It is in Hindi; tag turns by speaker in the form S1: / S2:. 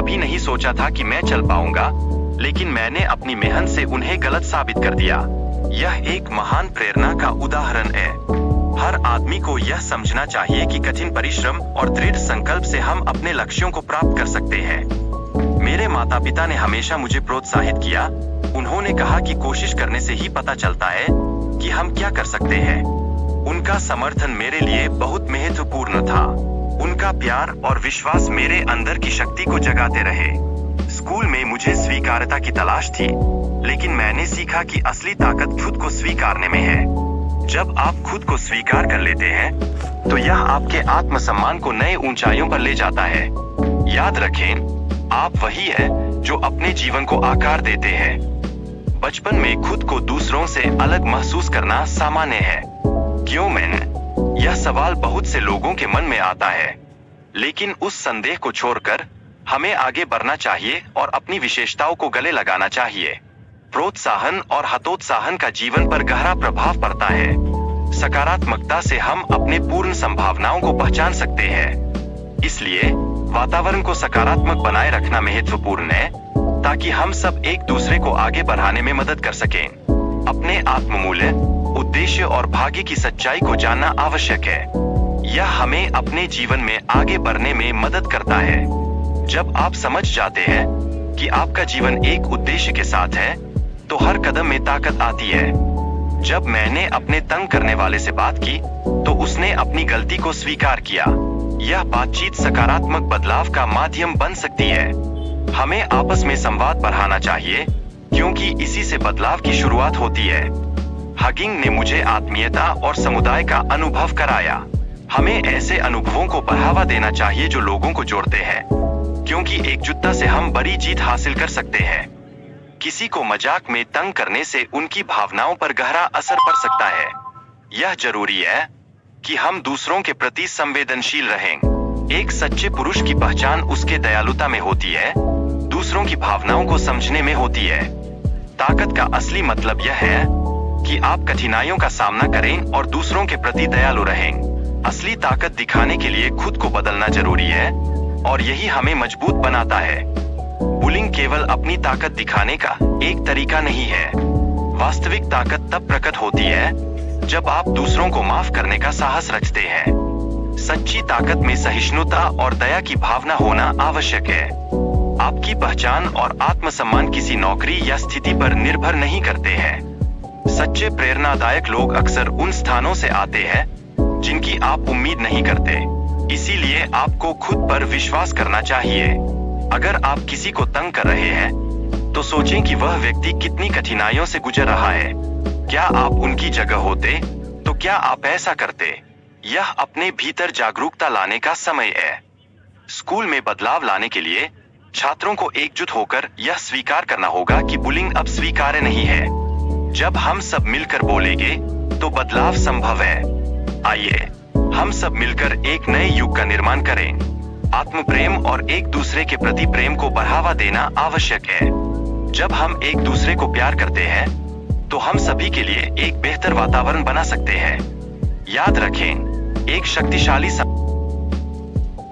S1: कभी नहीं सोचा था कि मैं चल पाऊंगा, लेकिन मैंने अपनी मेहनत से उन्हें गलत साबित कर दिया। यह एक महान प्रेरणा का उदाहरण है। हर आदमी को यह समझना चाहिए कि कठिन परिश्रम और दृढ़ संकल्प से हम अपने लक्ष्यों को प्राप्त कर सकते हैं। मेरे माता पिता ने हमेशा मुझे प्रोत्साहित किया। उन्होंने कहा कि कोशिश करने से ही पता चलता है कि हम क्या कर सकते हैं। उनका समर्थन मेरे लिए बहुत महत्वपूर्ण था। उनका प्यार और विश्वास मेरे अंदर की शक्ति को जगाते रहे। स्कूल में मुझे स्वीकार्यता की तलाश थी, लेकिन मैंने सीखा कि असली ताकत खुद को स्वीकारने में है। जब आप खुद को स्वीकार कर लेते हैं, तो यह आपके आत्मसम्मान को नए ऊंचाइयों पर ले जाता है। याद रखें, आप वही है जो अपने जीवन को आकार देते हैं। बचपन में खुद को दूसरों से अलग महसूस करना सामान्य है। क्यों मैंने? यह सवाल बहुत से लोगों के मन में आता है, लेकिन उस संदेह को छोड़कर हमें आगे बढ़ना चाहिए और अपनी विशेषताओं को गले लगाना चाहिए। प्रोत्साहन और हतोत्साहन का जीवन पर गहरा प्रभाव पड़ता है। सकारात्मकता से हम अपने पूर्ण संभावनाओं को पहचान सकते हैं। इसलिए वातावरण को सकारात्मक बनाए रखना महत्वपूर्ण है, ताकि हम सब एक दूसरे को आगे बढ़ाने में मदद कर सकें। अपने आत्ममूल्य, उद्देश्य और भाग्य की सच्चाई को जानना आवश्यक है। यह हमें अपने जीवन में आगे बढ़ने में मदद करता है। जब आप समझ जाते हैं कि आपका जीवन एक उद्देश्य के साथ है, तो हर कदम में ताकत आती है। जब मैंने अपने तंग करने वाले से बात की, तो उसने अपनी गलती को स्वीकार किया। यह बातचीत सकारात्मक बदलाव का माध्यम बन सकती है। हमें आपस में संवाद बढ़ाना चाहिए, क्योंकि इसी से बदलाव की शुरुआत होती है। हगिंग ने मुझे आत्मीयता और समुदाय का अनुभव कराया। हमें ऐसे अनुभवों को बढ़ावा देना चाहिए जो लोगों को जोड़ते हैं, क्योंकि एकजुटता से हम बड़ी जीत हासिल कर सकते हैं। किसी को मजाक में तंग करने से उनकी भावनाओं पर गहरा असर पड़ सकता है। यह जरूरी है कि हम दूसरों के प्रति संवेदनशील रहें। एक सच्चे पुरुष की पहचान उसके दयालुता में होती है, दूसरों की भावनाओं को समझने में होती है। ताकत का असली मतलब यह है कि आप कठिनाइयों का सामना करें और दूसरों के प्रति दयालु रहें। असली ताकत दिखाने के लिए खुद को बदलना जरूरी है, और यही हमें मजबूत बनाता है। बुलिंग केवल अपनी ताकत दिखाने का एक तरीका नहीं है। वास्तविक ताकत तब प्रकट होती है जब आप दूसरों को माफ करने का साहस रखते हैं। सच्ची ताकत में सहिष्णुता और दया की भावना होना आवश्यक है। आपकी पहचान और आत्मसम्मान किसी नौकरी या स्थिति पर निर्भर नहीं करते हैं। सच्चे प्रेरणादायक लोग अक्सर उन स्थानों से आते हैं जिनकी आप उम्मीद नहीं करते। इसीलिए आपको खुद पर विश्वास करना चाहिए। अगर आप किसी को तंग कर रहे हैं, तो सोचें कि वह व्यक्ति कितनी कठिनाइयों से गुजर रहा है। क्या आप उनकी जगह होते, तो क्या आप ऐसा करते? यह अपने भीतर जागरूकता लाने का समय है। स्कूल में बदलाव लाने के लिए छात्रों को एकजुट होकर यह स्वीकार करना होगा कि बुलिंग अब स्वीकार्य नहीं है। जब हम सब मिलकर बोलेंगे, तो बदलाव संभव है। आइए हम सब मिलकर एक नए युग का निर्माण करें। आत्म प्रेम और एक दूसरे के प्रति प्रेम को बढ़ावा देना आवश्यक है। जब हम एक दूसरे को प्यार करते हैं, तो हम सभी के लिए एक बेहतर वातावरण बना सकते हैं। याद रखें, एक शक्तिशाली